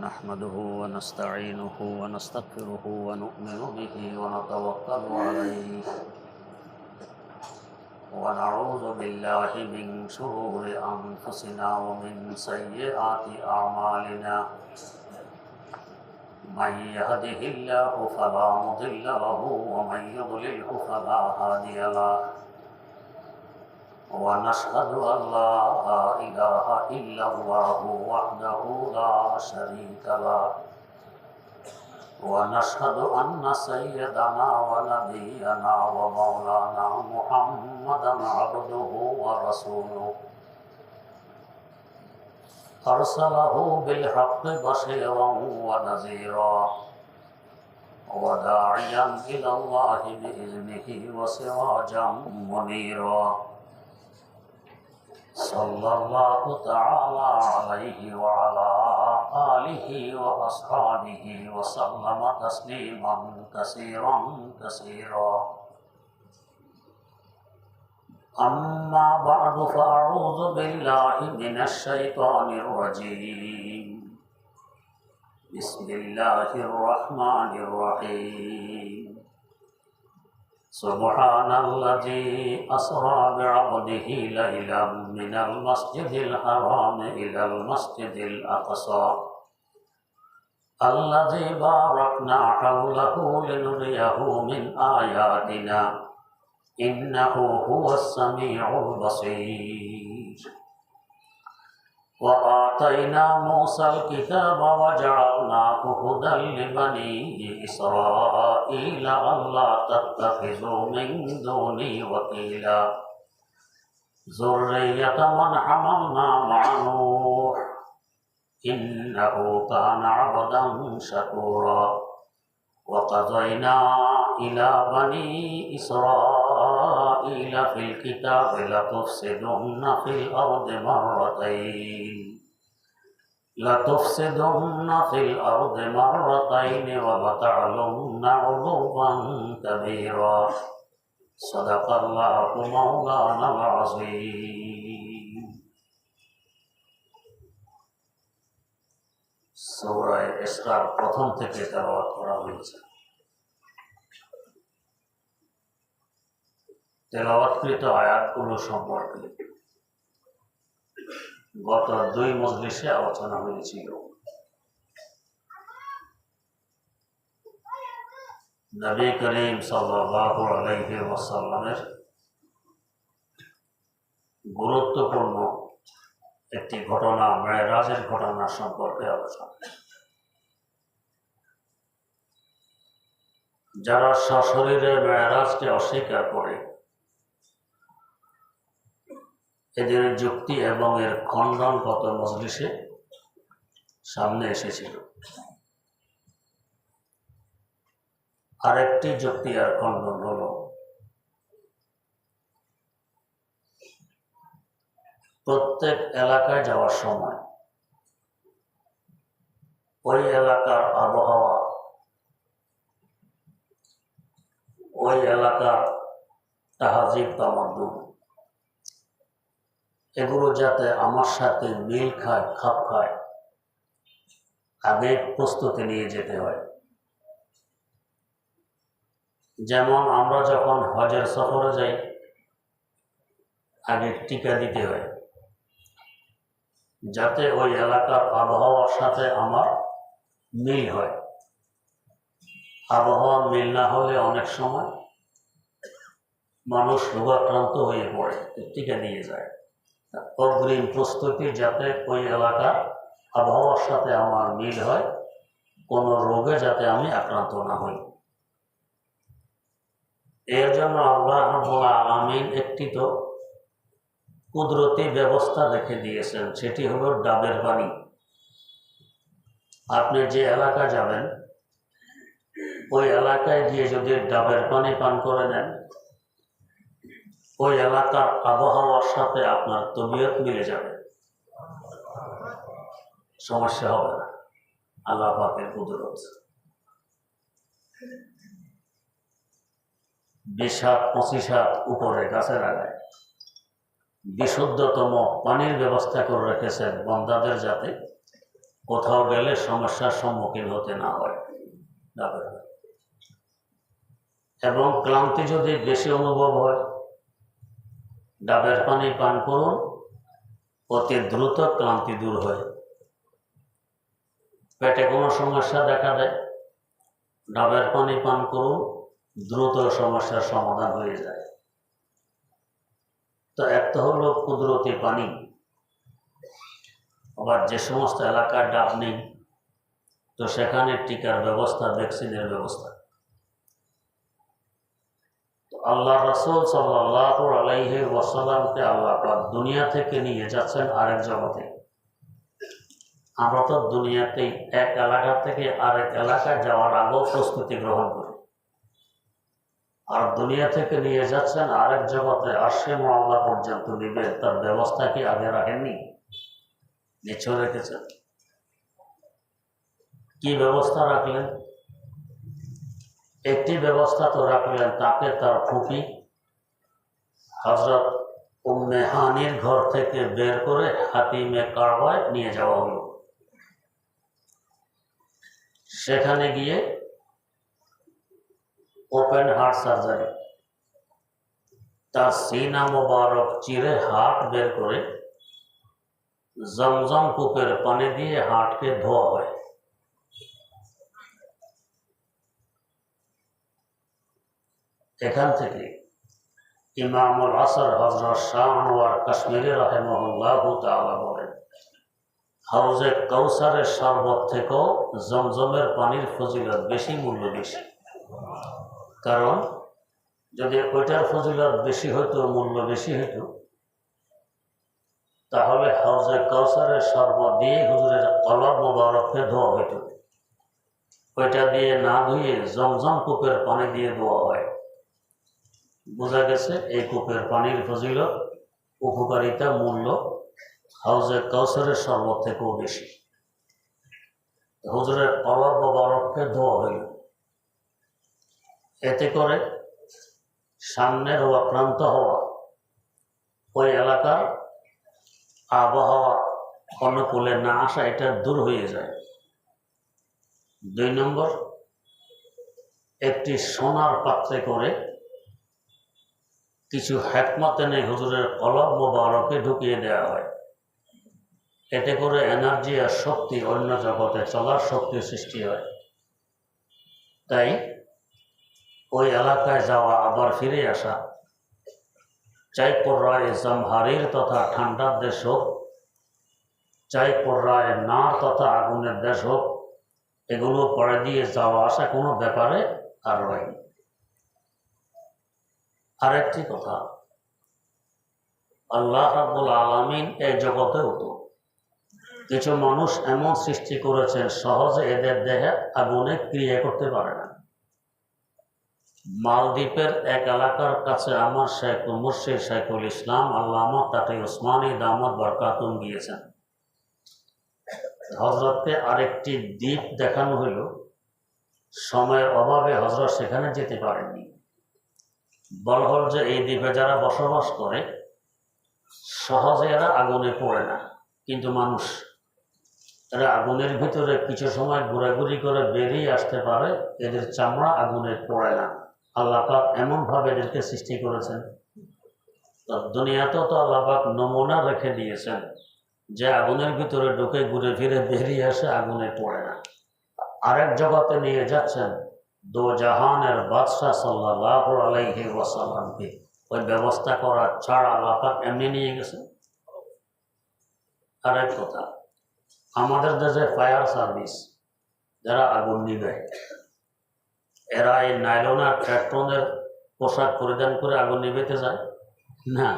نحمده ونستعينه ونستغفره ونؤمن به ونتوكل عليه ونعوذ بالله من شرور أنفسنا ومن سيئات أعمالنا من يهده الله فلا مضل له ومن يضلله فلا هادي له ونشهد أن لا إله إلا الله وحده لا شريك له ونشهد أن سيدنا ونبينا ومولانا محمدا عبده ورسوله أرسله بالحق بشيرا ونذيرا وداعيا إلى الله بإذنه وسراجا منيرا صلى الله تعالى عليه وعلى آله وأصحابه وسلم تسليما كثيرا كثيرا أما بعد فأعوذ بالله من الشيطان الرجيم بسم الله الرحمن الرحيم سبحان الذي أسرى بعبده ليلا من المسجد الحرام إلى المسجد الأقصى الذي باركنا حوله لنريه من آياتنا إنه هو السميع البصير وآتينا موسى الكتاب وجعلناه هدى لبني إسرائيل ألا تتخذوا من دوني وكيلا ذرية من حملنا مع نوح إنه كان عبدا شكورا وقضينا إلى بني إسرائيل في الكتاب لتفسدن في الأرض مرتين ولتعلن علوا كبيرا صدق الله مولانا العظيم সূরা ইসরার প্রথম থেকে তেলাওয়াত করা হয়েছে। তেলাওয়াতকৃত আয়াতগুলো সম্পর্কে গত 2 মজলিসে আলোচনা হয়েছিল। নবী করিম সাল্লাল্লাহু আলাইহি ওয়াসাল্লামের গুরুত্বপূর্ণ একটি ঘটনা, মেরাজের ঘটনা সম্পর্কে আলোচনা। যারা সশরীরে মেরাজকে অস্বীকার করে এদের যুক্তি এবং এর খণ্ডন গত মজলিসে সামনে এসেছিল। আরেকটি যুক্তি আর খণ্ডন হল প্রত্যেক এলাকায় যাওয়ার সময় ওই এলাকার আবহাওয়া, ওই এলাকার তাহাজিব তামাদ্দুন এগুলো যাতে আমার সাথে মিল খায়, খাপ খায়, আগে প্রস্তুতি নিয়ে যেতে হয়। যেমন আমরা যখন হজের সফরে যাই আগে টিকা দিতে হয় যাতে ওই এলাকার আবহাওয়ার সাথে আমার মিল হয়। আবহাওয়া মিল না হলে অনেক সময় মানুষ রোগাক্রান্ত হয়ে পড়ে, টিকা দিয়ে যায়। অগ্রিম প্রস্তুতি যাতে ওই এলাকার আবহাওয়ার সাথে আমার মিল হয়, কোনো রোগে যাতে আমি আক্রান্ত না হই। এর জন্য আল্লাহ রাব্বুল আলামিন একটি তো কুদরতি ব্যবস্থা রেখে দিয়েছেন, সেটি হলো ডাবের পানি। আপনি যে এলাকা যাবেন ওই এলাকায় গিয়ে যদি ডাবের পানি পান করে নেন, ওই এলাকার আবহাওয়ার সাথে আপনার তবিয়ত মিলে যাবে, সমস্যা হবে না। আল্লাহ পাকের কুদরত। 20 হাত 25 হাত উপরে গাছের আগায় বিশুদ্ধতম পানির ব্যবস্থা করে রেখেছেন বান্দাদের, যাতে কোথাও গেলে সমস্যার সম্মুখীন হতে না হয়। এবং ক্লান্তি যদি বেশি অনুভব হয়, ডাবের পানি পান করুন, অতি দ্রুত ক্লান্তি দূর হয়। পেটে কোনো সমস্যা দেখা দেয়, ডাবের পানি পান করুন, দ্রুত সমস্যার সমাধান হয়ে যায়। তো একটা হলো কুদরতি পানি। আবার যে সমস্ত এলাকায় ডাব নেই, তো সেখানে টিকার ব্যবস্থা, ভ্যাকসিনের ব্যবস্থা। তো আল্লাহ রাসূল সাল্লাল্লাহু আলাইহি ওয়াসাল্লামকে আল্লাহ পাক দুনিয়া থেকে নিয়ে যাচ্ছেন আরেক জগতে। আমরা তো দুনিয়াতেই এক এলাকা থেকে আরেক এলাকায় যাওয়ার আগেও প্রস্তুতি গ্রহণ করি, আর দুনিয়া থেকে নিয়ে যাচ্ছেন আরেক জগতে, আরশে মুআল্লা পর্যন্ত নিবে, তার ব্যবস্থা কি আগে রাখেননি? নিশ্চয় রেখেছেন। কি ব্যবস্থা রাখলেন? একটি ব্যবস্থা তো রাখলেন, তাকে তার ফুপি হযরত উম্মে হানির ঘর থেকে বের করে হাতিমে কারবায় নিয়ে যাওয়া হলো। সেখানে গিয়ে ওপেন হার্ট সার্জারি, তার সিনা মোবারক চিরে হার্ট বের করে জমজম কূপের পানি দিয়ে হার্টকে ধোয়া হয়। এখান থেকে ইমামুল আসর হযরত শাহ আনোয়ার কাশ্মীরি রাহিমাহুল্লাহু তাআলা বলেন, হাউজে কাউসারের শরবত থেকেও জমজমের পানির ফজিলত বেশি, মূল্য বেশি। কারণ যদি ওইটার ফজিলত বেশি হইতো, মূল্য বেশি হইতো, তাহলে হাউজে কাউসারের শরবত দিয়ে হুজুরের কলব মোবারককে ধোয়া হইত। ওইটা দিয়ে না ধুয়ে জমজম কূপের পানি দিয়ে ধোয়া হয়। বোঝা গেছে এই কূপের পানির ফজিলত, উপকারিতা, মূল্য হাউজে কাউসারের শরবত থেকেও বেশি। হুজুরের কলব মোবারককে ধোয়া হইল। এতে করে সামনের আক্রান্ত হওয়া, ওই এলাকার আবহাওয়া অনুকূলে না আসা, এটা দূর হয়ে যায়। 2 নম্বর, একটি সোনার পাত্রে করে কিছু হিকমত এনে হুজুরের কলব মোবারকে ঢুকিয়ে দেওয়া হয়। এতে করে এনার্জি আর শক্তি, অন্য জগতে চলার শক্তির সৃষ্টি হয়। তাই ওই এলাকায় যাওয়া, আবার ফিরে আসা, চাই কোর্রায় জামহারির তথা ঠান্ডার দেশ হোক, চাই কোর্রায় নার তথা আগুনের দেশ হোক, এগুলো পরে দিয়ে যাওয়া আসা কোনো ব্যাপারে আর হয়নি। আরেকটি কথা, আল্লাহ রাব্বুল আলামিন এই জগতেও তো কিছু মানুষ এমন সৃষ্টি করেছেন, সহজে এদের দেহে আগুনে ক্রিয়া করতে পারে না। মালদ্বীপের এক এলাকার কাছে আমার শেখ মুর্শিদ শেখুল ইসলাম আল্লামা তাকি উসমানী দামাত বরকাতুম গিয়েছেন। হজরতকে আরেকটি দ্বীপ দেখানো হইল, সময়ের অভাবে হজরত সেখানে যেতে পারেননি। বলা হল যে এই দ্বীপে যারা বসবাস করে সহজে এরা আগুনে পড়ে না, কিন্তু মানুষ এরা আগুনের ভিতরে কিছু সময় ঘোরাঘুরি করে বেরিয়ে আসতে পারে, এদের চামড়া আগুনে পড়ে না। আল্লাহ পাক এমনভাবে এদেরকে সৃষ্টি করেছেন। তো দুনিয়াতেও তো আল্লাহ পাক নমুনা রেখে দিয়েছেন যে আগুনের ভিতরে ঢুকে ঘুরে ফিরে বেরিয়ে আসে, আগুনে পড়ে না। আরেক জগতে নিয়ে যাচ্ছেন দো জাহানের বাদশাহ সাল্লাল্লাহু আলাইহি ওয়াসাল্লামকে, ওই ব্যবস্থা করা ছাড়া আল্লাহ পাক এমনি নিয়ে গেছেন। আরেক কথা, আমাদের দেশে ফায়ার সার্ভিস যারা আগুন নিবে, এরা এই নাইলন আর ক্যাটনের পোশাক পরিধান করে আগুন নিবেতে যায় না।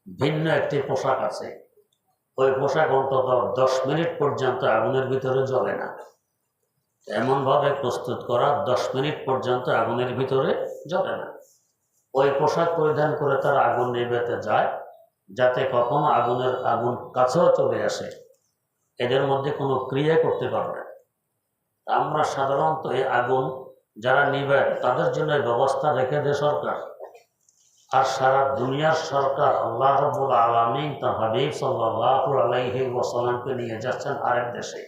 ভিন্ন একটি পোশাক আছে, ওই পোশাক অন্তত 10 মিনিট পর্যন্ত আগুনের ভিতরে জ্বলে না। এমনভাবে প্রস্তুত করা 10 মিনিট পর্যন্ত আগুনের ভিতরে জ্বলে না। ওই পোশাক পরিধান করে তারা আগুন নিবেতে যায়, যাতে কখনো আগুন কাছেও চলে আসে, এদের মধ্যে কোনো ক্রিয়া করতে পারবে। আমরা সাধারণত এই আগুন যারা নিবে তাদের জন্য ব্যবস্থা রেখে দেয় সরকার, আর সারা দুনিয়ার সরকার আল্লাহ রাব্বুল আলামিন তার হাবিব সাল্লাল্লাহু আলাইহি ওয়াসাল্লামকে নিয়ে যাচ্ছেন আরেক দেশে।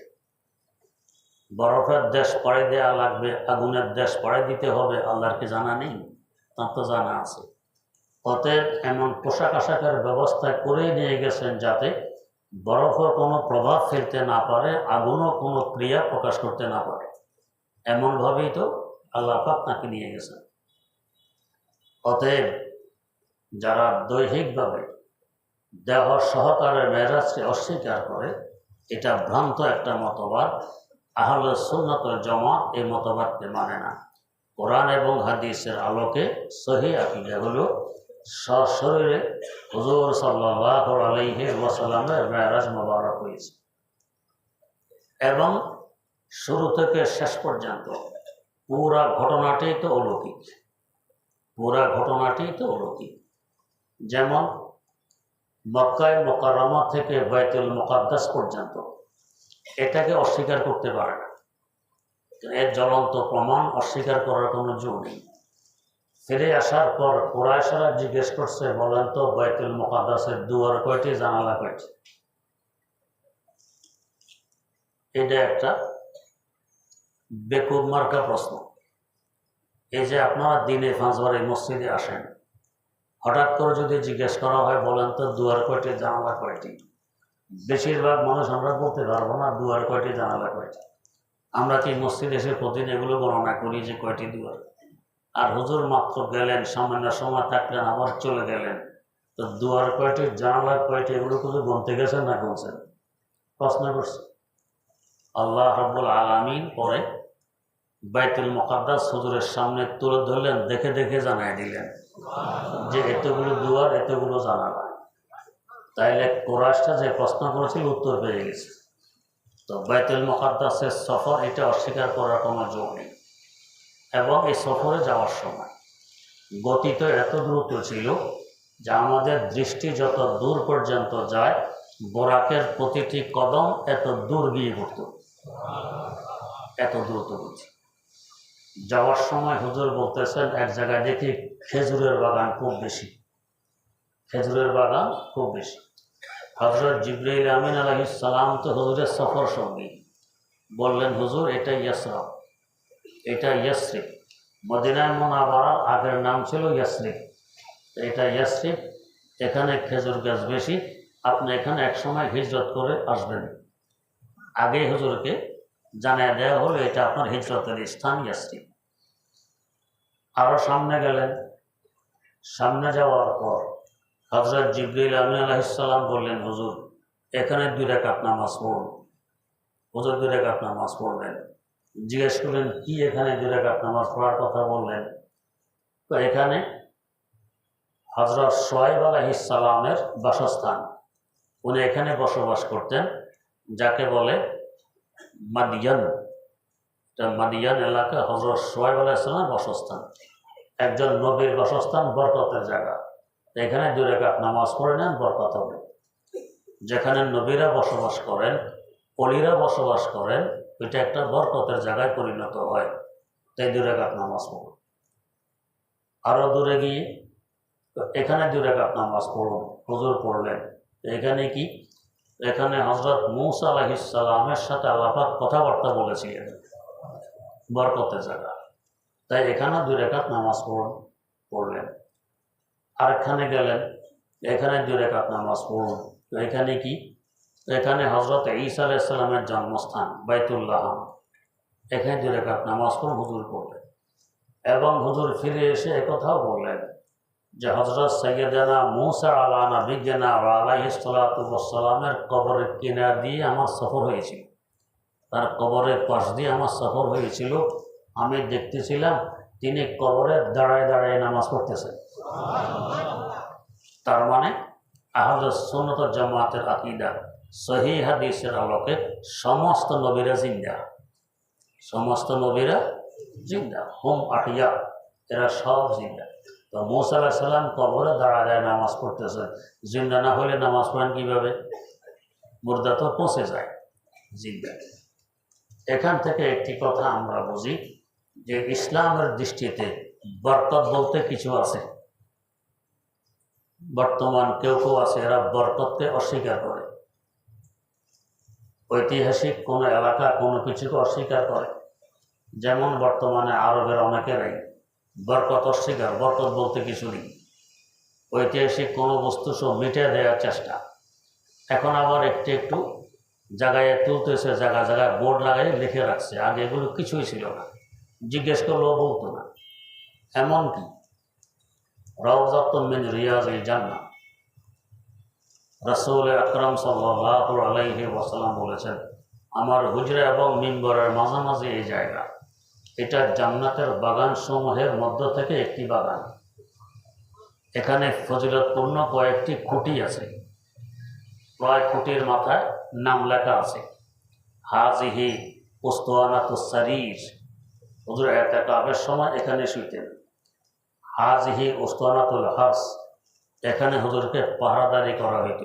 বরফের দেশ পাড়ি দেওয়া লাগবে, আগুনের দেশ পাড়ি দিতে হবে, আল্লাহর কি জানা নেই? তার তো জানা আছে। অতএব এমন পোশাক আশাকের ব্যবস্থা করেই নিয়ে গেছেন যাতে বরফও কোনো প্রভাব ফেলতে না পারে, আগুনও কোনো ক্রিয়া প্রকাশ করতে না পারে। এমনভাবেই তো আল্লাহ পাক তাকে নিয়ে গেছেন। অতএব যারা দৈহিকভাবে দেহ সহকারে মেরাজকে অস্বীকার করে, এটা ভ্রান্ত একটা মতবাদ। আহলে সুন্নাত ওয়াল জামাত এই মতবাদকে মানে না। কোরআন এবং হাদিসের আলোকে সহিহ আকীদা হলো সশরীরে হুজুর সাল্লাল্লাহু আলাইহি ওয়াসাল্লামের মেরাজ মোবারক হয়েছে, এবং শুরু থেকে শেষ পর্যন্ত পুরা ঘটনাটি তো অলৌকিক। পুরা ঘটনাটি তো অলৌকিক। যেমন মক্কায় মুকাররমা থেকে বাইতুল মুকাদ্দাস পর্যন্ত, এটাকে অস্বীকার করতে পারে না। এর জ্বলন্ত প্রমাণ, অস্বীকার করার কোনো জোর নেই। ফিরে আসার পর কুরাইশরা জিজ্ঞেস করছে, বলেন তো বাইতুল মুকাদ্দাসের দুয়ার কয়টি, জানালা কয়টি? এটা একটা বেকুব মার্কা প্রশ্ন। এই যে আপনারা দিনে 5 বার এই মসজিদে আসেন, হঠাৎ করে যদি জিজ্ঞেস করা হয়, বলেন তো দুয়ার কয়টি, জানালা কয়টি, বেশিরভাগ মানুষ আমরা বলতে পারবো না দুয়ার কয়টি, জানালা কয়টি। আমরা কি মসজিদ এসে প্রতিদিন এগুলো গণনা করি যে কয়টি দুয়ার? আর হুজুর মাত্র গেলেন, সামান্য সময় থাকলেন, আবার চলে গেলেন, তো দুয়ার কয়টি, জানালা কয়টি, এগুলো কিন্তু গুনতে গেছেন না গুনছেন? প্রশ্ন করছে। আল্লাহ রাব্বুল আলামিন পরে বাইতুল মুকাদ্দাস হুজুরের সামনে তুলে ধরলেন, দেখে দেখে জানাই দিলেন যে এতগুলো দুয়ার, এতগুলো জানালা। তাইলে কুরাইশরা যে প্রশ্ন করেছিল উত্তর পেয়ে গেছে। তো বাইতুল মুকাদ্দাসের সফর, এটা অস্বীকার করার কোনো জোর নেই। এবং এই সফরে যাওয়ার সময় গতি তো এত দ্রুত ছিল যে আমাদের দৃষ্টি যত দূর পর্যন্ত যায়, বোরাকের প্রতিটি কদম এত দূর গিয়ে ঘুরত, এত দ্রুত গতি। যাওয়ার সময় হুজুর বলতেছেন, এক জায়গায় দেখি খেজুরের বাগান খুব বেশি, খেজুরের বাগান খুব বেশি। হযরত জিবরাইল আমিন আলাইহিস সালাম তো হুজুরের সফর সঙ্গী, বললেন, হুজুর এটা ইয়াসরাব, এটা ইয়াসরিব। মদিনায় মুনাওয়ারার আগের নাম ছিল ইয়াসরিব, এটা ইয়াসরিব, এখানে খেজুর গাছ বেশি, আপনি এখানে এক সময় হিজরত করে আসবেন। আগে হুজুরকে জানিয়ে দেওয়া হলো এটা আপনার হিজরতের স্থান ইয়াসরিব। আরও সামনে গেলেন। সামনে যাওয়ার পর হযরত জিবরাইল আমিন আলাইহিস সালাম বললেন, হুজুর এখানে 2 রাকাত নামাজ পড়ুন। হুজুর 2 রাকাত নামাজ পড়লেন। জিজ্ঞেস করলেন, কি এখানে 2 রাকাত নামাজ পড়ার কথা বললেন? তো এখানে হযরত শুআয়ব আলাইহিস সালামের বাসস্থান, উনি এখানে বসবাস করতেন, যাকে বলে মাদিয়ান। মাদিয়ান এলাকা হযরত শুআয়ব আলাইহিস সালামের বাসস্থান, একজন নবীর বাসস্থান, বরকতের জায়গা। এখানে 2 রাকাত নামাজ পড়ে নেন, বরকত হবে। যেখানে নবীরা বসবাস করেন, অলিরা বসবাস করেন, এটা একটা বরকতের জায়গায় পরিণত হয়। তাই 2 রাকাত নামাজ পড়ুন। আরও দূরে গিয়ে এখানে 2 রাকাত নামাজ পড়ুন, হুজুর পড়লেন। এখানে কি? এখানে হযরত মূসা আলাইহিস সালামের সাথে আল্লাহ পাক কথাবার্তা বলেছিলেন, বরকতের জায়গা। তাই এখানে 2 রাকাত নামাজ পড়লেন। আরেকখানে গেলেন, এখানে 2 রাকাত নামাজ পড়ুন। তো এখানে কি? এখানে হযরত ঈসা আলাইহিস সালামের জন্মস্থান বাইতুল্লাহ, এখানে 2 রাকাত নামাজ পড়ুন, হুজুর পড়লেন। এবং হুজুর ফিরে এসে একথাও বললেন যে হযরত সাইয়্যিদানা মূসা আলা নবিয়্যিনা ওয়া আলাইহিস সালাতু ওয়াস সালামের কবরের কিনার দিয়ে আমার সফর হয়েছিল, তার কবরের পাশ দিয়ে আমার সফর হয়েছিল। আমি দেখতেছিলাম তিনি কবরের দাঁড়ায় দাঁড়ায় নামাজ পড়তেছেন। তার মানে আহলে সুন্নাত ওয়াল জামাতের আকীদা, সহিহ হাদিসের আলোকে সমস্ত নবীরা জিন্দা, সমস্ত নবীরা জিন্দা, হুম আহিয়া, এরা সব জিন্দা। তো মূসা আলাইহিস সালাম কবরে দাঁড়ায় নামাজ পড়তেছেন, জিন্দা না হলে নামাজ পড়েন কীভাবে? মুর্দা তো পৌঁছে যায়, জিন্দা। এখান থেকে একটি কথা আমরা বুঝি যে ইসলামের দৃষ্টিতে বরকত বলতে কিছু আছে। বর্তমান কেউ কেউ আছে, এরা বরকতকে অস্বীকার করে। ঐতিহাসিক কোনো এলাকা কোনো কিছুকে অস্বীকার করে, যেমন বর্তমানে আরবের অনেকেরাই বরকত অস্বীকার, বরকত বলতে কিছু নেই, ঐতিহাসিক কোনো বস্তু সব মিটে দেওয়ার চেষ্টা। এখন আবার একটু একটু জায়গায় তুলতেছে, জায়গায় জায়গায় বোর্ড লাগাই লিখে রাখছে, আগে এগুলো কিছুই ছিল না, জিজ্ঞেস করলেও বলতো না। এমনকি রাউযাতুম মিন রিয়াজিল জান্নাহ, রাসূল আকরাম সাল্লাল্লাহু আলাইহি ওয়াসাল্লাম বলেছেন, আমার হুজরা এবং মিম্বরের মাঝামাঝি এই জায়গা, এটা জান্নাতের বাগান সমূহের মধ্য থেকে একটি বাগান। এখানে ফজিলতপূর্ণ কয়েকটি খুঁটি আছে, কয়েক খুঁটির মাথায় নাম লেখা আছে, হাজিহি উস্তানাতুস সারির। হুজুর ইতিকাফের সময় এখানে শুইতেন। হাজিহি উস্তানাতুল হাস, এখানে হুজুরকে পাহারাদারি করা হইত।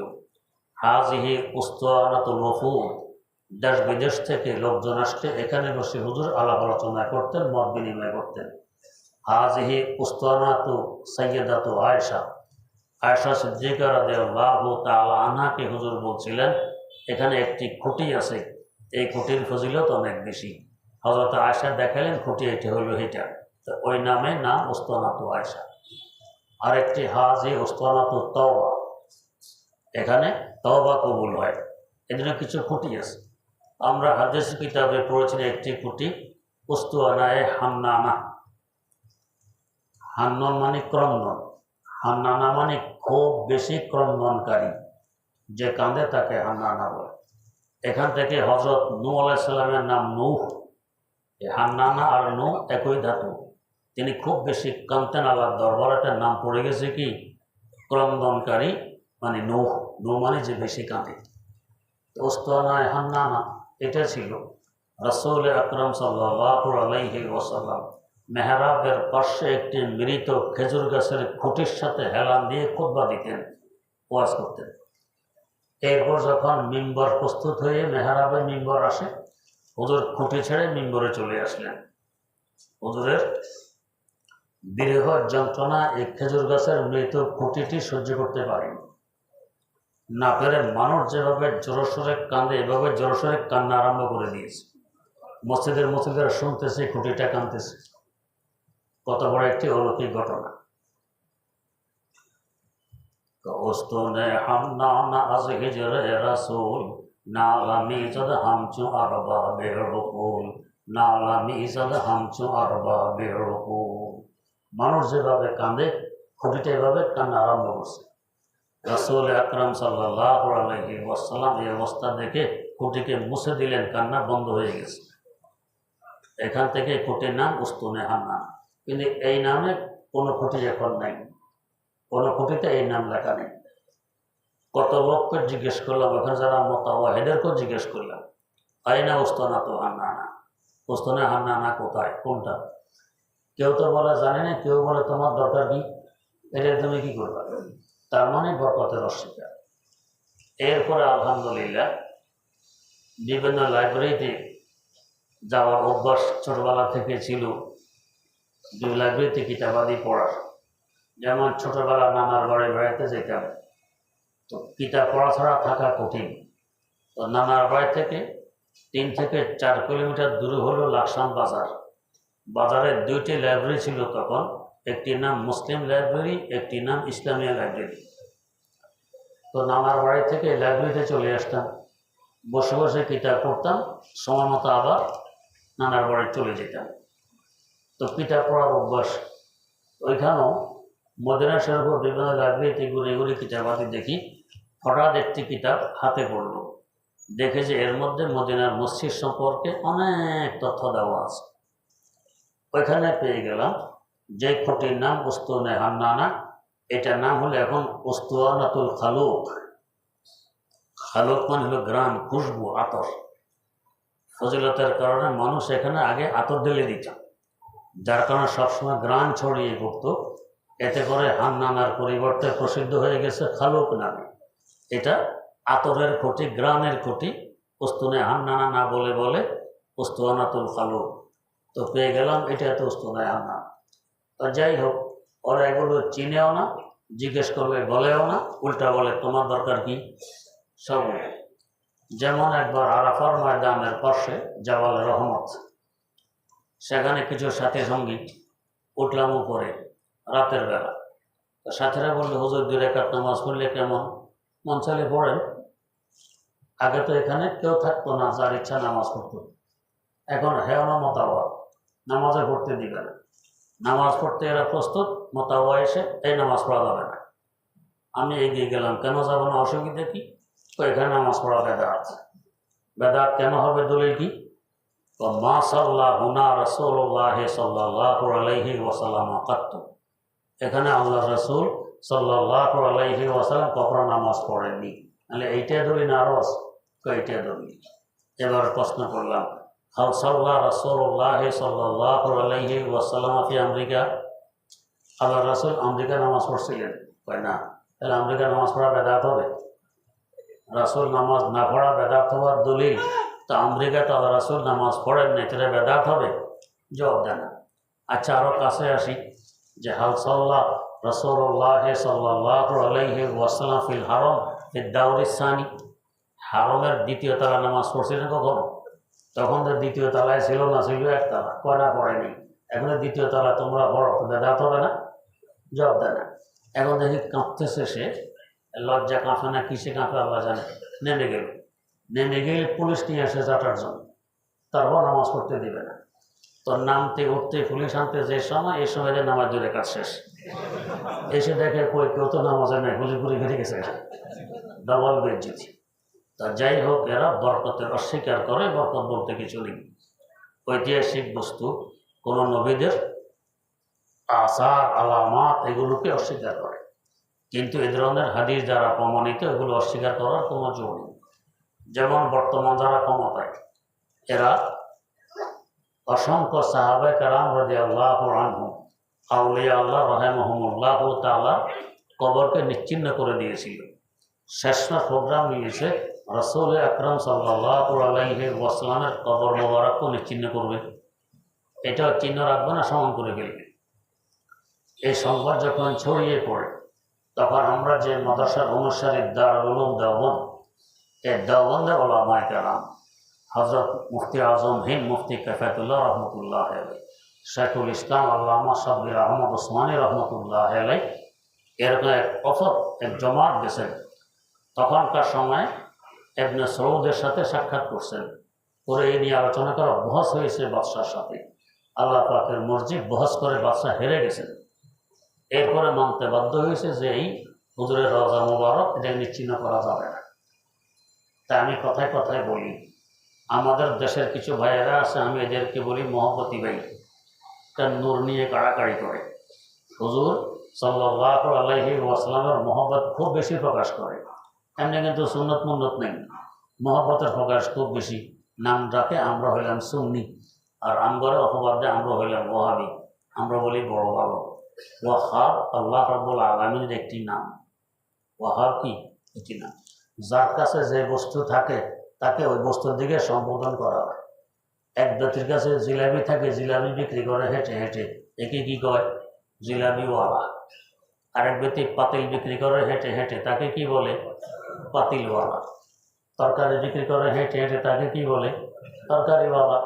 হাজিহি উস্তানাতুল ওফুদ, দেশ বিদেশ থেকে লোকজন আসলে এখানে বসে হুজুর আলাপ আলোচনা করতেন, মত বিনিময় করতেন। হাজিহি উস্তানাতু সাইয়্যিদাতু আয়েশা, আয়েশা সিদ্দিকা রাদিয়াল্লাহু তাআলা আনহাকে হুজুর বলছিলেন, এখানে একটি খুঁটি আছে, এই খুঁটির ফজিলত অনেক বেশি। হযরত আয়েশা দেখালেন খুঁটি এটা হলো এটা, তো ওই নামে নাম উস্তানাতু আয়েশা। আরেকটি হাজি উস্তানাতু তওবা, এখানে তওবা কবুল হয়, এজন্য কিছু খুঁটি আছে। আমরা হাদিস কিতাবে পড়েছি একটি খুঁটি উস্তানায়ে হান্নানা, হান্নন মানে ক্রন্দন, হান্নানা মানে খুব বেশি ক্রন্দনকারী, যে কাঁদে তাকে হান্নানা বলে। এখান থেকে হযরত নূহ আলাইহিস সালামের নাম নূহ, হান্নানা আর নূহ একই ধাতু, তিনি খুব বেশি কাঁদতেন, আল্লাহর দরবারে তার নাম পড়ে গেছে কি ক্রন্দনকারী, মানে নূহ, নূহ মানে যে বেশি কাঁদে। উস্তানায়ে হান্নানা এটা ছিল। রাসূল আকরাম সাল্লাল্লাহু আলাইহি ওয়াসাল্লাম মেহরাবের পাশে একটি মৃত খেজুর গাছের খুঁটির সাথে হেলান দিয়ে খুতবা দিতেন, ওয়াজ করতেন। এরপর যখন মিম্বর প্রস্তুত হয়ে মেহরাবে মিম্বর আসে, হুজুর খুঁটি ছেড়ে মিম্বরে চলে আসলেন। হুজুরের বিরহ যন্ত্রণা এই খেজুর গাছের মৃত খুঁটিটি সহ্য করতে পারেন না পেরে মানুষ যেভাবে জোরসোরে কাঁদে, এভাবে জোরসোরে কান্না আরম্ভ করে দিয়েছে। মসজিদের শুনতেছে খুঁটিটা কাঁদতেছে। কত বড় একটি অলৌকিক ঘটনা। উস্তুনে হান্নানা আজ হিজরে রাসূল, নালামি জদ হামচু আরবা বেরকুল, নালামি জদ হামচু আরবা বেরকুল। মানুষ যেভাবে কাঁদে, খুঁটিটা এভাবে কান্না আরম্ভ করছে। রাসূল আকরাম সাল্লাল্লাহু আলাইহি ওয়াসাল্লাম এই অবস্থা দেখে খুঁটিকে মুছে দিলেন, কান্না বন্ধ হয়ে গেছে। এখান থেকে খুঁটির নাম উস্তুনে হান্নানা। কিন্তু এই নামে কোনো খুঁটি এখন নাই, কোনো খুঁটিতে এই নাম লেখা নেই। কত লোককে জিজ্ঞেস করলাম, ওখানে যারা মোতাওয়াহিদেরকেও জিজ্ঞেস করলাম, আইনা উস্তানাতু হান্নানা, উস্তুনে হান্নানা কোথায়, কোনটা? কেউ তো বলে জানে না, কেউ বলে তোমার দরকার কি, এটা তুমি কি করবা, তার মানে বরকতের অস্বীকার। এরপরে আলহামদুলিল্লাহ বিভিন্ন লাইব্রেরিতে যাওয়ার অভ্যাস ছোটবেলা থেকে ছিল, যে লাইব্রেরিতে কিতাবাদি পড়ার। যেমন ছোটবেলা নানার বাড়ি বেড়াতে যেতাম, তো কিতাব পড়া ছাড়া থাকা কঠিন। তো নানার বাড়ি থেকে 3 থেকে 4 কিলোমিটার দূরে হলো লাকসাম বাজার। বাজারে 2টি লাইব্রেরি ছিল তখন, একটি নাম মুসলিম লাইব্রেরি, একটি নাম ইসলামিয়া লাইব্রেরি। তো নানার বাড়ি থেকে লাইব্রেরিতে চলে আসতাম, বসে বসে কিতাব পড়তাম, সময় মতো আবার নানার বাড়ি চলে যেতাম। তো কিতাব পড়ার অভ্যাস। ওইখানেও মদিনা শরীফ বিভিন্ন লাইব্রেরিতে ঘুরে ঘুরে কিতাবাদি দেখি, হঠাৎ একটি কিতাব হাতে পড়ল, দেখে যে এর মধ্যে মদিনার মসজিদ সম্পর্কে অনেক তথ্য দেওয়া আছে। ওইখানে পেয়ে গেলাম যে খুঁটির নাম উস্তুনে হান্নানা, এটার নাম হলো এখন উস্তুয়ানাতুল খালুক। খালুক মানে হলো গ্রাম, খুশবু, আতর। ফজিলতের কারণে মানুষ এখানে আগে আতর ঢেলে দিত, যার কারণে সবসময় গ্রাম ছড়িয়ে পড়তো। এতে করে হান্নানার পরিবর্তে প্রসিদ্ধ হয়ে গেছে খালুক নামে। এটা আতরের খুঁটি, গ্রামের খুঁটি। উস্তুনে হান্নানা না বলে বলে উস্তুয়ানাতুল খালুক। তো পেয়ে গেলাম এটা তো উস্তুনে হান্নানা। তো যাই হোক, ওরা এগুলো চিনেও না, জিজ্ঞেস করবে বলেও না, উল্টা বলে তোমার দরকার কি, সব। যেমন একবার আরাফার ময়দানের পাশে জাবাল রহমত, সেখানে কিছু সাথী সঙ্গী উঠলাম উপরে রাতের বেলা। তো সাথীরা বললো, হুজুর 2 রাকাত নামাজ পড়লে কেমন? মন চাইলে পড়েন। আগে তো এখানে কেউ থাকতো না, যার ইচ্ছা নামাজ পড়তো। এখন হেওনা মোতাওয়া নামাজে পড়তে দিবে না। নামাজ পড়তে এরা প্রস্তুত, মোতাওয়া এসে এই নামাজ পড়া যাবে না। আমি এগিয়ে গেলাম, কেন যাবো না, অসুবিধা কি? তো এখানে নামাজ পড়া বেদাত। বেদাত কেন হবে? দলিল কি? তো মা সাল্লাহুনা রাসূলুল্লাহ সাল্লাল্লাহু আলাইহি ওয়াসাল্লাম কাত্তু, এখানে আল্লাহ রাসূল সাল্লাল্লাহু আলাইহি ওয়াসাল্লাম কখনো নামাজ পড়েননি। তাহলে এইটা দলিল না আরো আছে? তো এইটা দলিল। এবার প্রশ্ন করলাম, হাল সাল্লাহ রাসূলুল্লাহ সাল্লাল্লাহু আলাইহি ওয়াসাল্লাম ফি আমেরিকা, আল্লাহ রাসূল আমেরিকা নামাজ পড়ছিলেন? কয় না। তাহলে আমেরিকা নামাজ পড়া বেদাত হবে? রাসূল নামাজ না পড়া বেদাত হওয়ার দলিল। তো আমেরিকাতে আল্লাহ রাসূল নামাজ পড়েন না, এটা বেদাত হবে? জবাব দেন না। আচ্ছা, আরও কাছে আসি, যে হাল সাল্লাহ রাসূলুল্লাহ সাল্লাল্লাহু আলাইহি ওয়াসাল্লাম ফিল হারম ফিদ দাউরিস সানি, হারমের দ্বিতীয় তলা নামাজ পড়ছিলেন কখন? তখন তো দ্বিতীয় তলায় ছিল না, ছিল একতলা। কয়টা পড়েনি? এখন দ্বিতীয় তলা তোমরা পড়ো, তো বেদাত হবে না? জবাব দেয় না। এখন দেখি কাঁপতেছে সে, লজ্জা কাঁপে না কিসে কাঁপে আল্লাহ জানে। নেমে গেলে পুলিশ নিয়ে আসে 4-8 জন, তারপর নামাজ পড়তে দিবে না। তো নামতে উঠতে পুলিশ আনতে যে সময়, এই সময় নামাজ 2 রাকাত শেষ। এসে দেখে কই কেউ তো নামাজে নেই, পুলিশ ঘুরে ঘিরে গেছে। ডবল বেজ্জতি। তা যাই হোক, এরা বরকতের অস্বীকার করে। বরকত বলতে কিছু নেই, ঐতিহাসিক বস্তু, কোন নবীদের আসার আলামাত এগুলোকে অস্বীকার করে। কিন্তু এ ধরনের হাদিস যারা প্রমাণিত, এগুলো অস্বীকার করার কোনো জোর নেই। যেমন বর্তমান যারা ক্ষমতায়, এরা অসংখ্য সাহাবায়ে কেরাম রাদিয়াল্লাহু আনহুম, আউলিয়া আল্লাহ রাহিমাহুমুল্লাহু তাআলা কবরকে নিশ্চিহ্ন করে দিয়েছিল। শেষমেশ প্রোগ্রাম নিয়েছে রাসূল আকরাম সাল্লাল্লাহু আলাইহি ওয়াসাল্লামের কবর মোবারককে নিশ্চিহ্ন করবে। এটা চিহ্ন রাখবে না, সমান করে ফেলবে। এই সংবাদ যখন ছড়িয়ে পড়ে, তখন আমরা যে মাদ্রাসার অনুসারী দারুল উলুম দেওবন্দ, এই দেওবন্দের উলামায়ে কেরাম, হযরত মুফতি আজম হিন্দ মুফতি কাফায়েতুল্লাহ রহমতুল্লাহ আলাইহি, শেখুল ইসলাম আল্লামা সাব্বির আহমদ ওসমানী রহমতুল্লাহ আলাইহি, এরকম এক জমাত গেছেন। তখনকার সময় ইবনে সৌদের সাথে সাক্ষাৎ করছেন, করে এই নিয়ে আলোচনা করা বহস হয়েছে বাদশার সাথে। আল্লাহ পাকের মসজিদ বহস করে বাদশা হেরে গেছেন। এরপরে মানতে বাধ্য হয়েছে যে এই হুজুরের রওজা মুবারক এটা নিশ্চিহ্ন করা যাবে না। তাই আমি কথায় কথায় বলি, আমাদের দেশের কিছু ভাইয়েরা আছে, আমি এদেরকে বলি মহব্বতী ভাই, তার নূর নিয়ে কাড়াকাড়ি করে। হুজুর সাল্লাল্লাহু আলাইহি ওয়াসাল্লামের মহব্বত খুব বেশি প্রকাশ করে, এমনি কিন্তু সুন্নত মুন্নত নেই, মহব্বতের প্রকাশ খুব বেশি। নাম ডাকে আমরা হইলাম সুন্নি, আর আমগরে অপবাদ দেয় আমরা হইলাম ওয়াহাবি। আমরা বলি বড় ভালো। ওয়াহাব আল্লাহ রাব্বুল আলামিনের একটি নাম। ওয়াহাব কি? একটি নাম। যার কাছে যে বস্তু থাকে তাকে ওই বস্তুর দিকে সম্বোধন করা হয়। এক ব্যক্তির কাছে জিলাপি থাকে, জিলাপি বিক্রি করে হেঁটে হেঁটে, একে কি কয়? জিলাপিওয়ালা। আরেক ব্যক্তি পাতিল বিক্রি করে হেঁটে হেঁটে, তাকে কি বলে? পাতিলওয়ালা। তরকারি বিক্রি করে হেঁটে হেঁটে, তাকে কি বলে? তরকারিওয়ালা।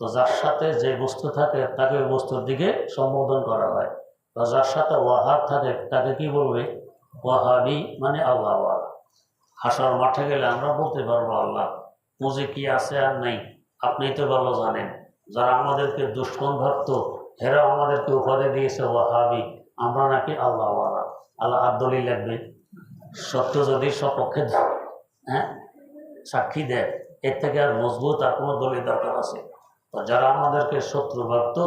তো যার সাথে যে বস্তু থাকে তাকে ওই বস্তুর দিকে সম্বোধন করা হয়। তো যার সাথে ওয়াহাব থাকে তাকে কি বলবে? ওয়াহাবি, মানে আল্লাহওয়ালা। হাসর মাঠে গেলে আমরা বলতে পারবো, আল্লাহ পুঁজি কি আছে আর নাই আপনিই তো ভালো জানেন। যারা আমাদেরকে দুশ্মন ভাবত, এরা আমাদেরকে উপাধি দিয়েছে ওয়াহাবি, আমরা নাকি আল্লাহওয়ালা। আল্লাহ আর দলিল লাগবে? সত্য যদি সপক্ষে সাক্ষী দেয়, এর থেকে আর মজবুত আর কোনো দলিল দরকার আছে? তো যারা আমাদেরকে শত্রু ভাবত,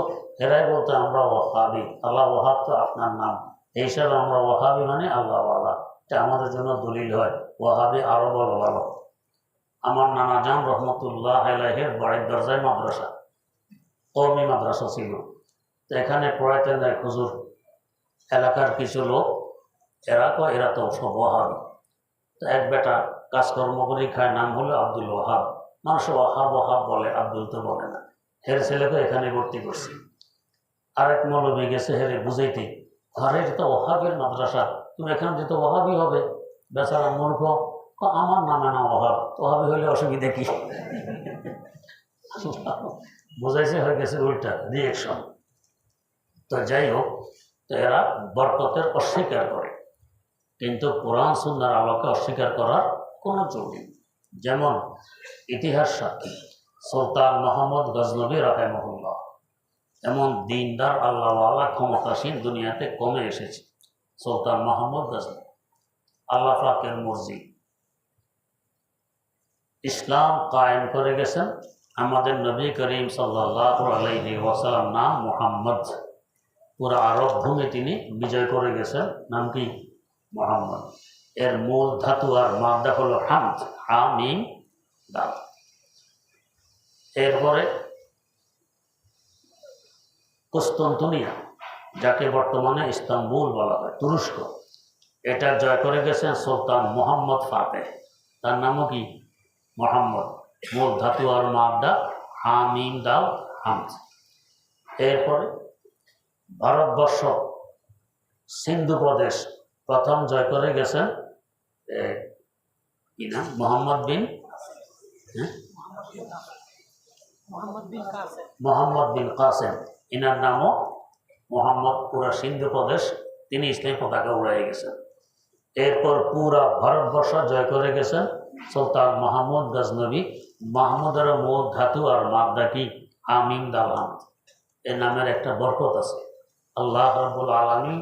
এরাই বলতো আমরা ওয়াহাবি। আল্লাহ ওয়াহাব তো আপনার নাম, এই হিসাবে আমরা ওয়াহাবি মানে আল্লাহওয়ালা। এটা আমাদের জন্য দলিল হয়। ওয়াহাবি আরো বলো ভালো। আমার নানা জান রহমতুল্লাহ আলাইহির বাড়ির দরজায় মাদ্রাসা, কওমি মাদ্রাসা ছিল। তো এখানে পড়াইতেন এক হুজুর। এলাকার কিছু লোক, এরা তো সব ওয়াহাবি। তো এক বেটা কাজকর্ম করে খায়, নাম হলো আব্দুল ওয়াহাব। মানুষ ওয়াহাব ওয়াহাব বলে, আব্দুল তো বলে না। হের ছেলেকে এখানে ভর্তি করছে। আরেক মৌলবী গেছে হেরে বুঝাইতে, আরে এটা তো ওয়াহাবের মাদ্রাসা, তুমি এখানে যেতে ওয়াহাবি হবে। বেচারা মূর্খ, আমার নামে না অভাব, অভাবী হলে অসুবিধা কি? বোঝাইছে, হয়ে গেছে উল্টা রিয়েকশন। তো যাই হোক, তো এরা বরকতের অস্বীকার করে, কিন্তু কোরআন সুন্নাহর আলোকে অস্বীকার করার কোনো জোর নেই। যেমন ইতিহাস সাক্ষী সুলতান মোহাম্মদ গজনবী রাহিমাহুল্লাহ, এমন দিনদার আল্লাহওয়ালা ক্ষমতাসীন দুনিয়াতে কমে এসেছে। সুলতান মোহাম্মদ গজনবী আল্লাহ পাকের মর্জি, ইসলাম কায়েম করে গেছেন। আমাদের নবী করিম সাল্লাল্লাহু আলাইহি ওয়াসাল্লাম নাম মুহাম্মদ, পুরো আরব ভূমি তিনি বিজয় করে গেছেন। নাম কি? মুহাম্মদ। এর মূল ধাতু আর মাদা হলো হামদ, হা মিম দাল। এরপরে কুস্তন্তনিয়া, যাকে বর্তমানে ইস্তাম্বুল বলা হয়, তুরস্ক, এটা জয় করে গেছেন সুলতান মোহাম্মদ ফাতেহ। তার নামও কি? মোহাম্মদ। মূল ধাতু আর মাদা হা মিম দাল হামদ। এরপরে ভারতবর্ষ সিন্ধু প্রদেশ প্রথম জয় করে গেছেন কি নাম? মোহাম্মদ বিন কাসেম। ইনার নামও মোহাম্মদ। পুরা সিন্ধু প্রদেশ তিনি ইসলামী পতাকা উড়াই গেছেন। এরপর পুরা ভারতবর্ষ জয় করে গেছেন সুলতান মোহাম্মদ গজনবী। মাহমুদের মূল ধাতু আর মাদা কি? আমিন দাল হামদ। এর নামের একটা বরকত আছে। আল্লাহ রাব্বুল আলামিন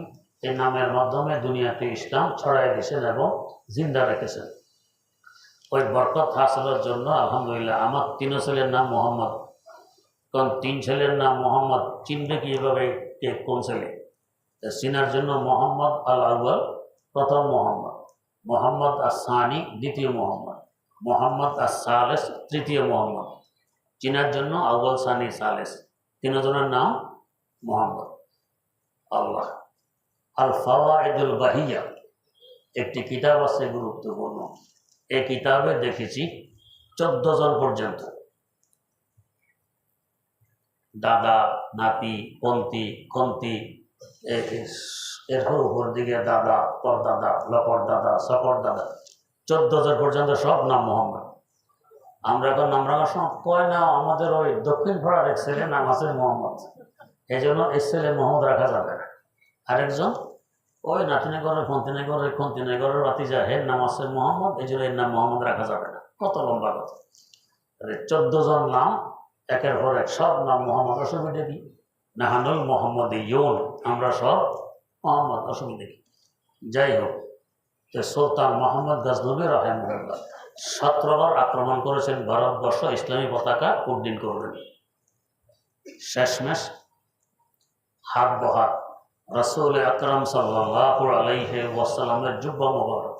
এই নামের মাধ্যমে দুনিয়াতে ইসলাম ছড়াই দিয়েছেন এবং জিন্দা রেখেছেন। ওই বরকত হাসিলের জন্য আলহামদুলিল্লাহ আমার 3 ছেলের নাম মোহাম্মদ। কারণ 3 ছেলের নাম মোহাম্মদ, চিনবে কি এভাবে কে কোন ছেলে? চিনার জন্য মোহাম্মদ আল আউয়াল প্রথম মোহাম্মদ, মোহাম্মদ আসানি দ্বিতীয় মোহাম্মদ, মোহাম্মদ সালেস তৃতীয় মোহাম্মদ। চিনার জন্য আউয়াল, সানি, সালেস, 3 জনের নাম মোহাম্মদ। আল্লাহ আল ফাওয়াইদুল বাহিয়া একটি কিতাব আছে গুরুত্বপূর্ণ। এই কিতাবে দেখেছি 14 জন পর্যন্ত, দাদা, নাতি, পন্তি, খন্তি, এর উপর দিকে দাদা, পরদাদা, লপর দাদা, সকর দাদা, 14 জন পর্যন্ত সব নাম মোহাম্মদ। আমরা এখন নাম রাখার সময় কয় না, আমাদের ওই দক্ষিণ পাড়ার এক ছেলে নাম আছে মোহাম্মদ, এই জন্য এই ছেলে মোহাম্মদ রাখা যাবে না। আরেকজন ওই নাতিনগরের খন্তিনগরের বাতিজা, এর নাম আছে মোহাম্মদ, এই জন্য এর নাম মোহাম্মদ রাখা যাবে না। কত লম্বা কথা! 14 জন নাম একের পর এক, সব নাম মোহাম্মদ। অসুবিধা কি? নাহানুল মোহাম্মদ ইউন, আমরা সব মোহাম্মদ, অসুবিধা কি? যাই হোক, সুলতান মোহাম্মদ গজনবী রাহিমাহুল্লাহ 17 বার আক্রমণ করেছেন ভারতবর্ষ, ইসলামী পতাকা উড্ডীন করবেন। শেষমেশ হাত বহাত রাসূল আকরাম সাল্লাল্লাহু আলাইহি ওয়াসাল্লামের জুব্বা মোবারক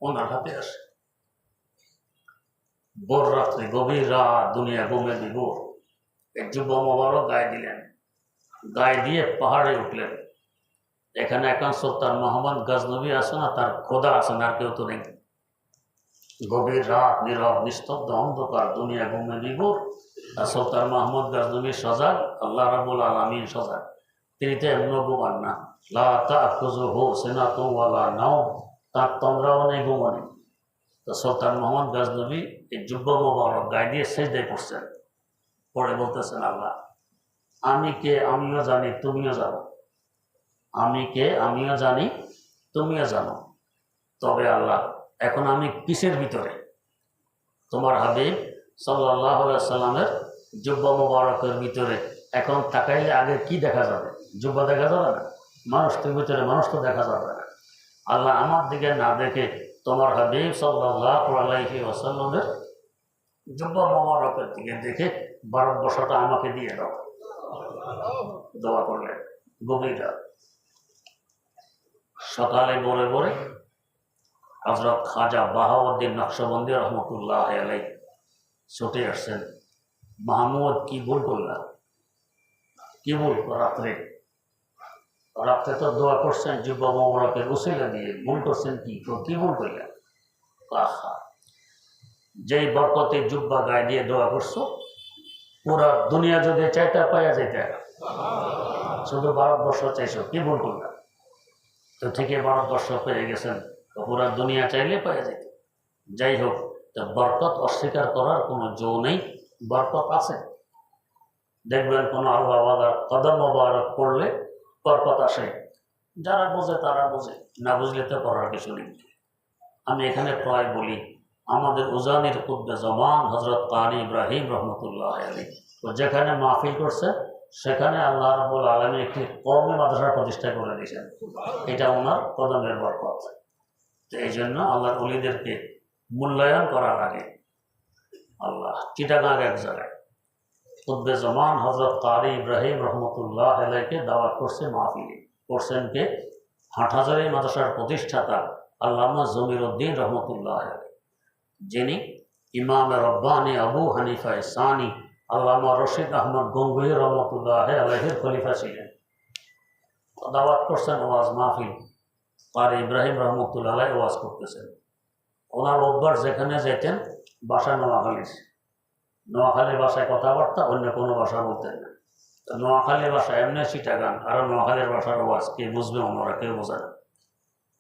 ওনার হাতে আসে। ভোর রাত্রে, গভীর রাত, দুনিয়া ঘুমে বিভোর, এক জুব্বা মোবারক গায়ে দিলেন। গায়ে দিয়ে পাহাড়ে উঠলেন। এখানে এখন সুলতান মোহাম্মদ গজনবী আছে না, তার খোদা আছেন, আর কেউ তো নেই। গভীর রাত, নীরব, নিস্তব্ধ, অন্ধকার, দুনিয়া ঘুমে বিভোর, আর সুলতান মোহাম্মদ গজনবী সজাগ, আল্লাহ রাব্বুল আলামিন সজাগ। তিনি তো এমন ঘুমান না, লা তাখুযুহু সিনাতুন ওয়ালা নাওম, তার তন্দ্রাও নেই, ঘুমও নেই। তো সুলতান মোহাম্মদ গজনবী এই জুব্বা মোবারক গায়ে দিয়ে সেজদায় পড়ছেন। পরে বলতেছেন, আল্লাহ আমি কে আমিও জানি, তুমিও জানো। আমি কে আমিও জানি, তুমিও জানো। তবে আল্লাহ এখন আমি কিসের ভিতরে? তোমার হাবিব সাল্লাল্লাহু আলাইহি সাল্লামের জুব্বা মোবারকের ভিতরে। এখন তাকাইলে আগে কি দেখা যাবে? জুব্বা দেখা যাবে না, মানুষটির ভিতরে মানুষ তো দেখা যাবে না। আল্লাহ আমার দিকে না দেখে তোমার হাবিব সাল্লাল্লাহু আলাইহি ওয়াসাল্লামের জুব্বা মোবারকের দিকে দেখে ভারতবর্ষটা আমাকে দিয়ে দাও। দোয়া করলেন। গভীর রাত, সকালে ভোরে ভোরে হযরত খাজা বাহাউদ্দিন নকশবন্দি রহমতুল্লাহ আলাইহি ছুটে আসছেন। মাহমুদ কি ভুল করলাম? কি ভুল? রাত্রে তো দোয়া করছেন জুব্বা মোবারকের উসিলা দিয়ে, ভুল করছেন কি? কি ভুল করলেন? আহা, যেই বরকতে জুব্বা গায়ে দিয়ে দোয়া করছো, পুরা দুনিয়া যদি চাইটা পাইয়া যেতে, শুধু ভারতবর্ষ চাইছো, কি ভুল করলাম? তো ঠিকই ভারতবর্ষ পেয়ে গেছেন, তো পুরা দুনিয়া চাইলে পেয়ে যেত। যাই হোক, তো বরকত অস্বীকার করার কোনো জো নেই, বরকত আছে। দেখবেন কোনো আল্লাহওয়ালার কদম মোবারক পড়লে বরকত আসে। যারা বোঝে তারা বোঝে, না বুঝলে তো করার কিছু নেই। আমি এখানে প্রায় বলি, আমাদের উজানির কুদ্দে জমান হজরত কারি ইব্রাহিম রহমতুল্লাহ আলী, তো যেখানে মাহফিল করছে সেখানে আল্লাহ রাব্বুল আলামিন একটি কওমি মাদ্রাসা প্রতিষ্ঠা করে দিয়েছেন। এটা ওনার কদমের বরকত। তো এই জন্য আল্লাহর ওলিদেরকে মূল্যায়ন করা লাগে। আল্লাহ চিটাগাং এক জায়গায় কুদ্দে জমান হজরত কারি ইব্রাহিম রহমতুল্লাহ আলাইকে দাওয়াত করছে মাহফিলে। করছেন কে? হাটহাজারী মাদ্রাসার প্রতিষ্ঠাতা আল্লামা জমিরউদ্দিন রহমতুল্লাহ আলাইহি, যিনি ইমাম রব্বানি আবু হানিফা সানি আল্লামা রশিদ আহমদ গঙ্গুহি রহমতুল্লাহ আলাইহির খলিফা ছিলেন। দাওয়াত করছেন, ওয়াজ মাহফিল, কারি ইব্রাহিম রহমতুল্লাহ আলাইহি ওয়াজ করতেছেন। ওনার অভ্যাস যেখানে যেতেন, বাসা নোয়াখালী ভাষায় কথাবার্তা, অন্য কোনো ভাষা বলতেন না। তো নোয়াখালী ভাষা এমনি চিটাগান, আর নোয়াখালীর ভাষার ওয়াজ কে বুঝবে? ওনারা কেউ বোঝে না।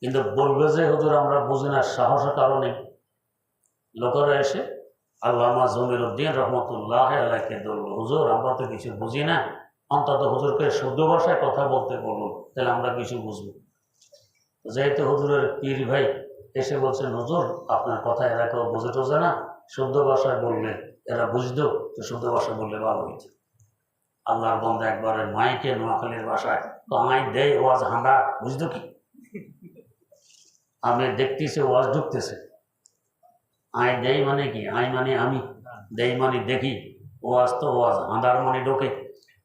কিন্তু বলবে যে হুজুর আমরা বুঝি না, সাহসের কারণে লোকেরা এসে আল্লামা জমিরউদ্দিন রহমতুল্লাহ আলাইকে বলল, হুজুর আমরা তো কিছু বুঝি না, অন্তত হুজুরকে শুদ্ধ ভাষায় কথা বলতে বলুন, তাহলে আমরা কিছু বুঝবো। যেহেতু হুজুরের পীর ভাই এসে বলছেন, হুজুর আপনার কথা এরা কেউ বুঝে টুঝে না, শুদ্ধ ভাষায় বললে এরা বুঝতো, তো শুদ্ধ ভাষায় বললে ভালো হইত। আল্লাহর বন্ধা একবারে মাইকে নোয়াখালীর ভাষায় তো আমায় দেয় ওয়াজ হাঁদা, বুঝতো কি? আমি দেখতেছি ওয়াজ ঢুকতেছে। আয় দেই মানে কি? আয় মানে আমি, দেই মানে দেখি, ওয়াজ তো ওয়াজ, হাঁদার মানে ঢোকে।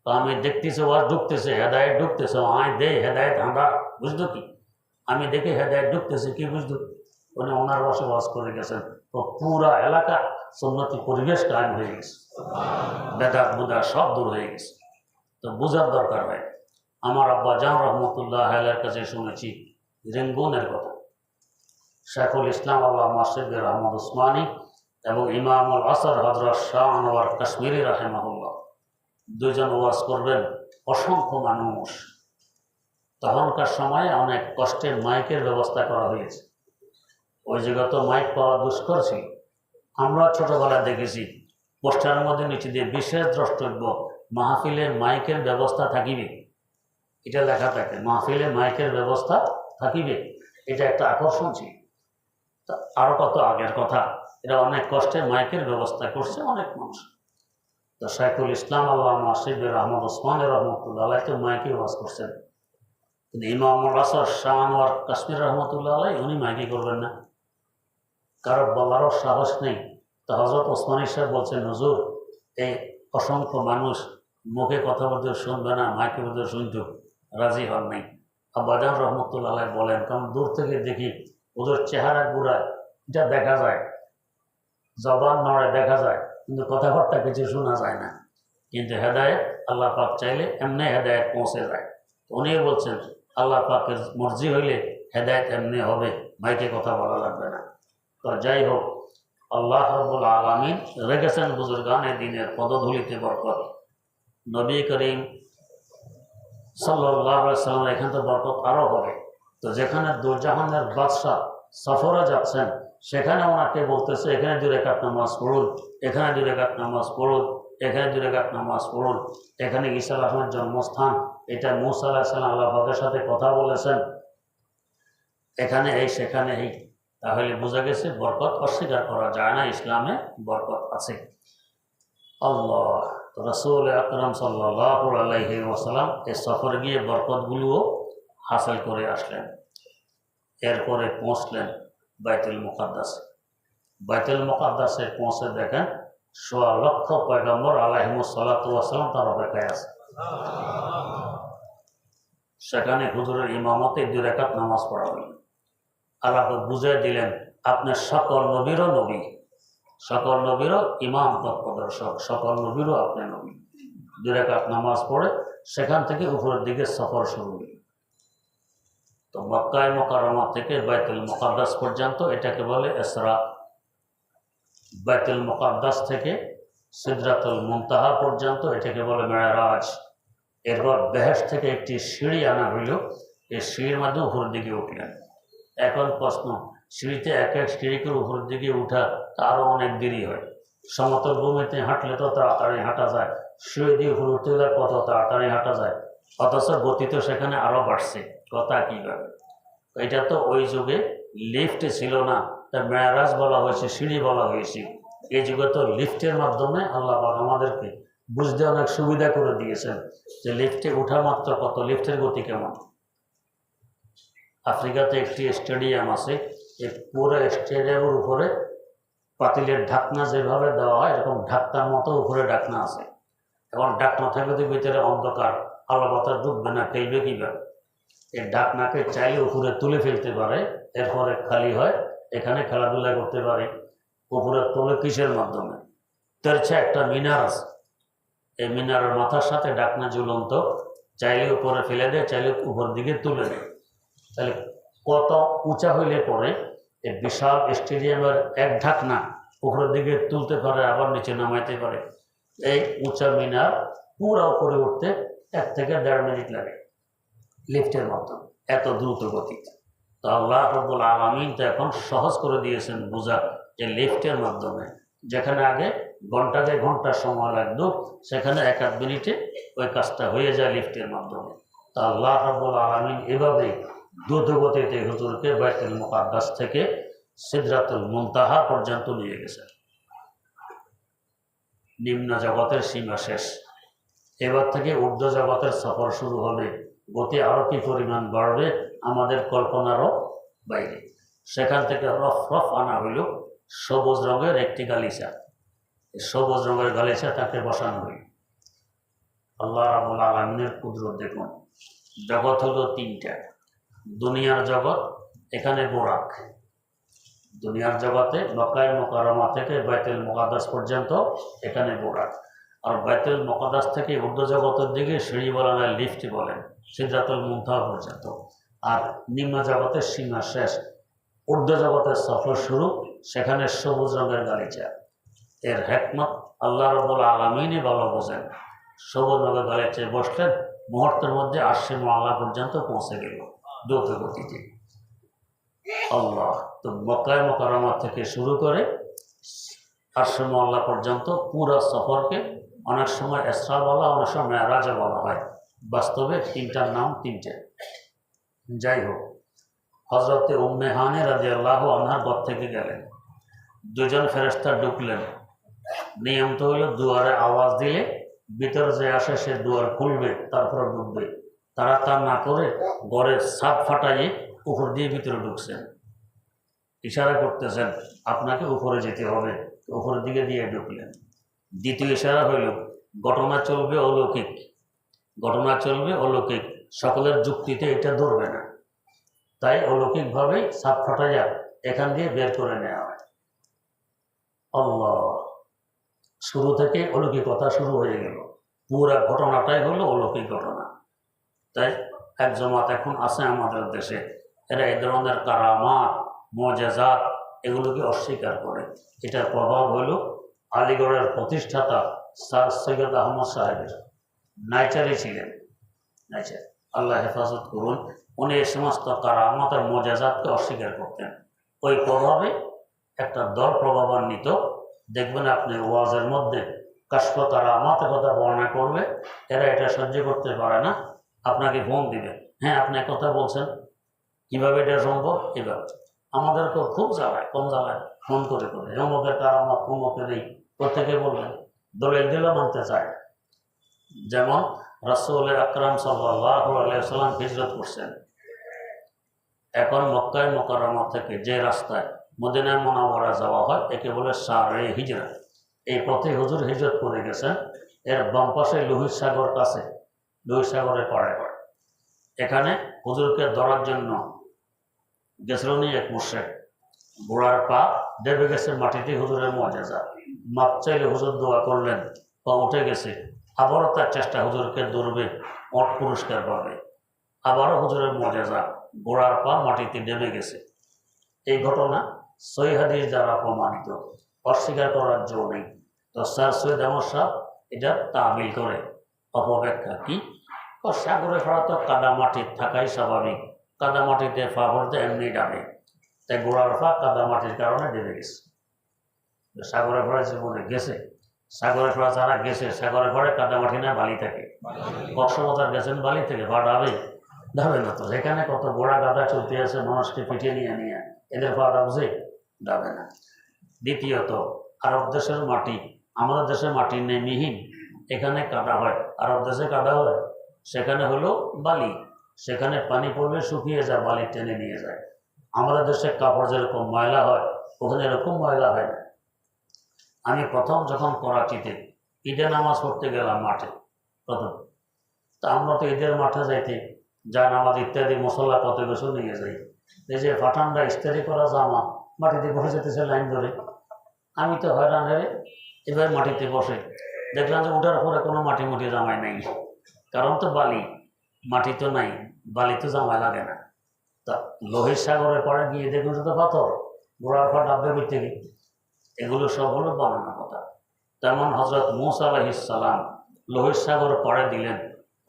তো আমি দেখতেছি ওয়াজ ঢুকতেছে, হেদায়ত ঢুকতেছে, আয় দেই হেদায়ত হাঁদা, বুঝতো কি? আমি দেখি হেদায়ত ঢুকতেছে, কি বুঝতো? উনি ওনার বসে ওয়াজ করে গেছেন। তো পুরা এলাকা সুন্নতি পরিবেশ কায়েম হয়ে গেছে, বেদাত বুদা সব দূর হয়ে গেছে। তো বোঝার দরকার হয়। আমার আব্বা জান রহমতুল্লাহ আলাইহির কাছে শুনেছি রেঙ্গুনের কথা। শেখুল ইসলাম আল্লাহ মাসিদুর রহমদ উসমানী এবং ইমামুল আসর হজরত শাহ আনোয়ার কাশ্মীরি রাহেমাহুল্লাহ দুইজন ওয়াজ করবেন। অসংখ্য মানুষ, তখনকার সময়ে অনেক কষ্টের মাইকের ব্যবস্থা করা হয়েছে। ওই জায়গা তো মাইক পাওয়া দুষ্কর ছিল। আমরা ছোটবেলায় দেখেছি পোস্টারের মধ্যে নিচে দিয়ে বিশেষ দ্রষ্টব্য, মাহফিলে মাইকের ব্যবস্থা থাকিবে, এটা লেখা থাকে, মাহফিলে মাইকের ব্যবস্থা থাকিবে। এটা একটা আকর্ষণ ছিল। আরো কত আগের কথা, এটা অনেক কষ্টে মাইকের ব্যবস্থা করছে অনেক মানুষ। তো শেখুল ইসলাম আল্লাহ মাসিদুর রহমদ উসমান রহমতুল্লাহ আলাই তো মাইকে ওয়াজ করছেন, কিন্তু ইমামুল আসর শাহ আনোয়ার কাশ্মীর রহমতুল্লাহ আলাই উনি মাইকে করবেন না, কারো বলারও সাহস নেই। তো হজরত ওসমানী সাহেব বলছেন, হুজুর এই অসংখ্য মানুষ মুখে কথা বলতে শুনবে না, মাইকে বলতে শুনতে রাজি হন নাই। আব্বাজান রহমতুল্লাহ আলাই বলেন, কারণ দূর থেকে দেখি ওদের চেহারা গুড়ায়, এটা দেখা যায়, জবান নড়ে দেখা যায়, কিন্তু কথাবার্তা কিছু শোনা যায় না। কিন্তু হেদায়েত আল্লাহ পাক চাইলে এমনি হেদায়েত পৌঁছে যায়। উনি বলছেন আল্লাহ পাকের মর্জি হইলে হেদায়েত এমনি হবে, মাইকে কথা বলা লাগবে না। তো যাই হোক, আল্লাহ রাব্বুল আলামিন রেখেছেন বুজুর্গানে দিনের পদধূলিতে বরকত। নবী করিম সাল্লাল্লাহু আলাইহি সাল্লাম এখান তো বরকত আরও হবে। তো যেখানে দুরজাহানের বাদশাহ সফরে যাচ্ছেন, সেখানে ওনাকে বলতেছে এখানে 2 রাকাত নামাজ পড়ুন, এখানে 2 রাকাত নামাজ পড়ুন, এখানে 2 রাকাত নামাজ পড়ুন। এখানে ঈসা আলাইহিস জন্মস্থান, এটা মূসা আলাইহিস সালাম আল্লাহ পাকের সাথে কথা বলেছেন, এখানে এই সেখানে এই। তাহলে বোঝা গেছে বরকত অস্বীকার করা যায় না, ইসলামে বরকত আছে। আল্লাহ রাসূল আকরাম সাল্লাল্লাহু আলাইহি ওয়াসাল্লাম এই সফরে গিয়ে বরকতগুলোও হাসিল করে আসলেন। এরপরে পৌঁছলেন বাইতুল মুকাদ্দাসে। বাইতুল মুকাদ্দাসে পৌঁছে দেখেন 1.25 লক্ষ পয়গম্বর আলাইহিমুস সালাতু ওয়াস সালাম তার অপেক্ষায় আছে। সেখানে হুজুরের ইমামতে 2 রাকাত নামাজ পড়া হল। আল্লাহ বুঝিয়ে দিলেন আপনার সকল নবীরও নবী, সকল নবীরও ইমাম পথ প্রদর্শক, সকল নবীরও আপনি নবী। 2 রাকাত নামাজ পড়ে সেখান থেকে উপরের দিকে সফর শুরু হল। তো মক্কায় মুকাররমা থেকে বাইতুল মুকাদ্দাস পর্যন্ত এটাকে বলে ইসরা। বাইতুল মুকাদ্দাস থেকে সিদরাতুল মুনতাহা পর্যন্ত এটাকে বলে মেরাজ। এরপর বেহেশত থেকে একটি সিঁড়ি আনা হইল, এই সিঁড়ির মাধ্যমে উপরের দিকে উঠলেন। এখন প্রশ্ন, সিঁড়িতে এক এক সিঁড়ি করে উপরের দিকে উঠা তারও অনেক দেরি হয়। সমতল ভূমিতে হাঁটলে তো তাড়াতাড়ি হাঁটা যায়, সিঁড়ি দিয়ে উপরে উঠতে গেলে কত তাড়াতাড়ি হাঁটা যায়, অথচ গতি তো সেখানে আরও বাড়ছে। কথা কীভাবে? এটা তো ওই যুগে লিফট ছিল না, তা মেরাজ বলা হয়েছে, সিঁড়ি বলা হয়েছে। এই যুগে তো লিফটের মাধ্যমে আল্লাহ পাক আমাদেরকে বুঝতে অনেক সুবিধা করে দিয়েছেন যে লিফটে ওঠা মাত্র কত, লিফটের গতি কেমন। আফ্রিকাতে একটি স্টেডিয়াম আছে, এই পুরো স্টেডিয়ামের উপরে পাতিলের ঢাকনা যেভাবে দেওয়া হয় এরকম ঢাকনার মতো উপরে ঢাকনা আছে। এখন ঢাকনা থাকলে তো ভিতরে অন্ধকার, আলো বাতাস ঢুকবে না, খেলবে কীভাবে? এই ঢাকনাকে চাইলে উপরে তুলে ফেলতে পারে, এরপরে খালি হয়, এখানে খেলাধুলা করতে পারে। উপরে তোলে কিসের মাধ্যমে? তেরছে একটা মিনার আছে, এই মিনারের মাথার সাথে ঢাকনা ঝুলন্ত, চাইলে উপরে ফেলে দেয়, চাইলে উপর দিকে তুলে দেয়। তাহলে কত উঁচা হইলে পরে এই বিশাল স্টেডিয়ামের এক ঢাকনা উপরের দিকে তুলতে পারে, আবার নিচে নামাইতে পারে। এই উঁচা মিনার পুরো উপরে উঠতে 1 থেকে 1.5 মিনিট লাগে লিফটের মাধ্যমে, এত দ্রুত গতিতে। তো আল্লাহ রাব্বুল আলামিন তো এখন সহজ করে দিয়েছেন বোঝা, যে লিফটের মাধ্যমে যেখানে আগে ঘন্টাকে ঘন্টা সময় লাগতো, সেখানে 1-1 মিনিটে ওই কাজটা হয়ে যায় লিফটের মাধ্যমে। তো আল্লাহ রাব্বুল আলামিন এভাবেই দ্রুত গতিতে হুজুরকে বাইতুল মুকাদ্দাস থেকে সিদরাতুল মুনতাহা পর্যন্ত নিয়ে গেছেন। নিম্ন জগতের সীমা শেষ, এবার থেকে ঊর্ধ্ব জগতের সফর শুরু হবে। গতি আরও কি পরিমাণ বাড়বে আমাদের কল্পনারও বাইরে। সেখান থেকে রফ রফ আনা হইল সবুজ রঙের একটি গালিচা, সবুজ রঙের গালিচা তাকে বসানো হইল। আল্লাহ রাব্বুল আলামিনের কুদরত দেখুন। জগৎ হলো 3টা। দুনিয়ার জগৎ, এখানে বোরাক। দুনিয়ার জগতে মক্কায়ে মুকাররমা থেকে বাইতুল মুকাদ্দাস পর্যন্ত এখানে বোরাক। আর বাইতুল মুকাদ্দাস থেকে ঊর্ধ্ব জগতের দিকে সিঁড়ি বলা যায়, লিফট বলেন, সিদরাতুল মুনতাহা পর্যন্ত। আর নিম্ন জগতের সীমা শেষ, ঊর্ধ্ব জগতের সফর শুরু, সেখানে সবুজ রঙের গালিচা। এর হিকমত আল্লাহ রাব্বুল আলামিনই ভালো বোঝেন। সবুজ রঙের গালিচায় বসলেন, মুহূর্তের মধ্যে আরশে মুআল্লা পর্যন্ত পৌঁছে গেল দ্রুত গতিতে। আল্লাহ তো মক্কায়ে মুকাররমা থেকে শুরু করে আরশে মুআল্লা পর্যন্ত পুরো সফরকে অনেক সময় ইসরা বলা, অনেক সময় মেরাজ বলা হয়। বাস্তবে 3টার নাম 3টে। যাই হোক, হযরতে উম্মে হানি রাদিয়াল্লাহু আনহার ঘর থেকে গেলেন, 2জন ফেরেশতা ঢুকলেন। নিয়ম তো হলো দুয়ারে আওয়াজ দিলে ভিতরে যে আসে সে দুয়ার খুলবে, তারপর ঢুকবে। তারা তা না করে ঘরের ছাদ ফাটাইয়ে উপর দিয়ে ভিতরে ঢুকছেন, ইশারা করতেছেন আপনাকে উপরে যেতে হবে, উপরের দিকে দিয়ে ঢুকলেন। দ্বিতীয় ইশারা হইল ঘটনা চলবে অলৌকিক, ঘটনা চলবে অলৌকিক, সকলের যুক্তিতে এটা ধরবে না, তাই অলৌকিকভাবেই ছাদ ফাটাইয়া এখান দিয়ে বের করে নেওয়া হয়। আল্লাহ, শুরু থেকে অলৌকিকতা শুরু হয়ে গেল, পুরা ঘটনাটাই হলো অলৌকিক ঘটনা। তাই এক জমাত এখন আছে আমাদের দেশে, এরা এই ধরনের কারামাত, মুআজিজাত এগুলোকে অস্বীকার করে। এটার প্রভাব হলো আলিগড়ের প্রতিষ্ঠাতা স্যার সৈয়দ আহমদ সাহেবের, নাইচারে ছিলেন, নাইচার, আল্লাহ হেফাজত করুন। উনি এই সমস্ত কারামাত আর মুআজিজাতকে অস্বীকার করতেন। ওই প্রভাবে একটা দল প্রভাবান্বিত, দেখবেন আপনি ওয়াজের মধ্যে কাশফ কারামাতের কথা বর্ণনা করবে, এরা এটা সহ্য করতে পারে না, আপনাকে ফোন দিবে, হ্যাঁ আপনি কথা বলছেন, কীভাবে এটা সম্ভব? এবার আমাদেরকেও খুব জ্বালায়, কম জ্বালায়, ফোন করে করে অমুকের কারামাত অমুকের এই প্রত্যেকে বললেন, দলিল দিলেও মানতে চায়। যেমন রাসূল আকরাম সাল্লাল্লাহু আলাইহি ওয়াসাল্লাম হিজরত করছেন, এখন মক্কায়ে মুকাররমা থেকে যে রাস্তায় মদিনা মুনাওয়ারা যাওয়া হয় একে বলে শারে হিজরা। এই পথে হুজুর হিজরত করে গেছেন। এর বাম পাশে লোহিত সাগর কাছে, লোহিত সাগরের পাড়ে পাড়ে, এখানে হুজুরকে ধরার জন্য গেছিল এক মুশরিক, ঘোড়ার পা দেবে গেছে মাটিতে, হুজুরের মুআজিজা। মাপ চাইলে হুজুর দোয়া করলেন, পা উঠে গেছে, আবারও তার চেষ্টা, হুজুরকে ধরবে, ওট পুরস্কার পাবে, আবারও হুজুরের মুআজিজা, ঘোড়ার পা মাটিতে দেবে গেছে। এই ঘটনা সহিহ হাদিস দ্বারা প্রমাণিত, অস্বীকার করার জো নেই। তো স্যার সৈয়দ আহমদ সাহেব এটা তামিল করে, অপব্যাখ্যা কি ও সাগরে ফেরা তো কাদামাটি থাকাই স্বাভাবিক, কাদামাটিতে পা পড়তে এমনি ডানে, তাই গোড়ার পা কাদামাটির কারণে ডেবে গেছে। সাগরে ফেরা জীবনে গেছে, সাগরে ফেরা যারা গেছে সাগরে ফেরে কাদামাটি না বালি থাকে। কক্সবাজার গেছেন বালি থেকে, পা ডাবে ডাবে না তো, যেখানে কত গোড়া গাদা চলতে আছে মানুষকে পিঠে নিয়ে নিয়ে, এদের পা ডাবছে ডাবে না। দ্বিতীয়ত আরব দেশের মাটি আমাদের দেশের মাটির নেই মিহিন, এখানে কাদা হয়, আরব দেশে কাদা হয়, সেখানে হলো বালি, সেখানে পানি পড়লে শুকিয়ে যায়, বালি টেনে নিয়ে যায়। আমাদের দেশে কাপড় যেরকম ময়লা হয় ওখানে এরকম ময়লা হয় না। আমি প্রথম যখন করাচিতে ঈদে নামাজ পড়তে গেলাম মাঠে প্রথম, তা আমরা তো ঈদের মাঠে যাইতে যা নামাজ ইত্যাদি মশলা কত কিছু নিয়ে যাই, এই যে পাঠানরা ইস্তারি করা জামা মাটিতে বসে যেতেছে লাইন ধরে, আমি তো হয়রান হয়ে এবার মাটিতে বসে দেখলাম যে ওটার পরে কোনো মাটি মুটি জামাই নাই, কারণ তো বালি, মাটি তো নাই, বালি তো জামাই লাগে না। তা লোহিত সাগরের পরে গিয়ে দেখুন তো পাথর, গোড়ার পর ডাব্বে করতে গিয়ে, এগুলো সব হলো বানানো কথা। তেমন হজরত মুসা আলাইহিস সালাম লোহিত সাগর পরে দিলেন,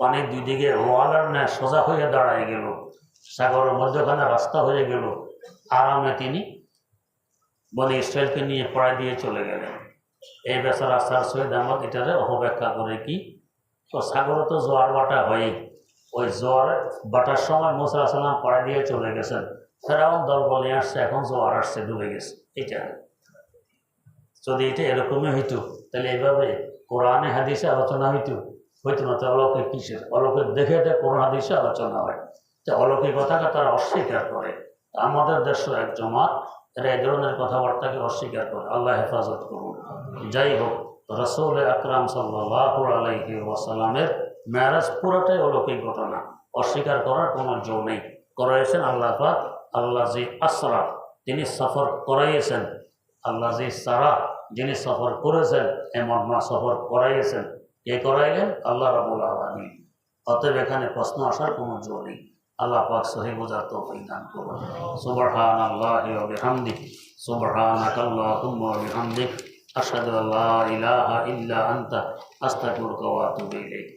পানির দুই দিকে ওয়ালার ন্যায় সোজা হয়ে দাঁড়ায় গেল, সাগরের মধ্যখানে রাস্তা হয়ে গেল, আরামে তিনি বনি ইসরায়েলকে নিয়ে পড়ায় দিয়ে চলে গেলেন। এই বেচারা স্যার সৈয়দ আহমদ এটারে অপব্যাখ্যা করে কি, তো সাগরে তো জোয়ার বাটা হয়ই, ওই জোয়ার বাটার সময় মুসা আলাইহিস সালাম পড়ায় দিয়ে চলে গেছেন, ফেরাউন দল বলে আসছে, এখন জোয়ার আসছে ডুবে গেছে। এটা যদি এটা এরকমই হইতো তাহলে এইভাবে কোরআনে হাদিসে আলোচনা হইতো না। তো অলৌকিক কিসের, অলৌকিক দেখে কোরআন হাদিসে আলোচনা হয়, তো অলৌকিকতাকে তারা অস্বীকার করে। আমাদের দেশ এক জমাত এরা এই ধরনের কথাবার্তাকে অস্বীকার করে, আল্লাহ হেফাজত করুন। যাই হোক, রাসূল আকরাম সাল্লাল্লাহু আলাইহি ওয়াসাল্লামের মেরাজ পুরোটাই অলৌকিক ঘটনা, অস্বীকার করার কোনো জো নেই। করাইছেন আল্লাহ পাক, আল্লাহ জি আসরা তিনি সফর করাইয়েছেন, আল্লাহ জি সারা যিনি সফর করেছেন, এমন না সফর করাইয়েছেন, কে করাইলেন? আল্লাহ রাব্বুল আলামিন। অতএব এখানে প্রশ্ন আসার কোনো জো নেই। আল্লাহ পাক সহি বোঝার তৌফিক দান করুন। সুবহানাল্লাহি ওয়া বিহামদিহি, সুবহানাকাল্লাহুম্মা ওয়া বিহামদিক, আশহাদু আল্লা ইলাহা ইল্লা আনতা, আস্তাগফিরুকা ওয়া আতুবু ইলাইক।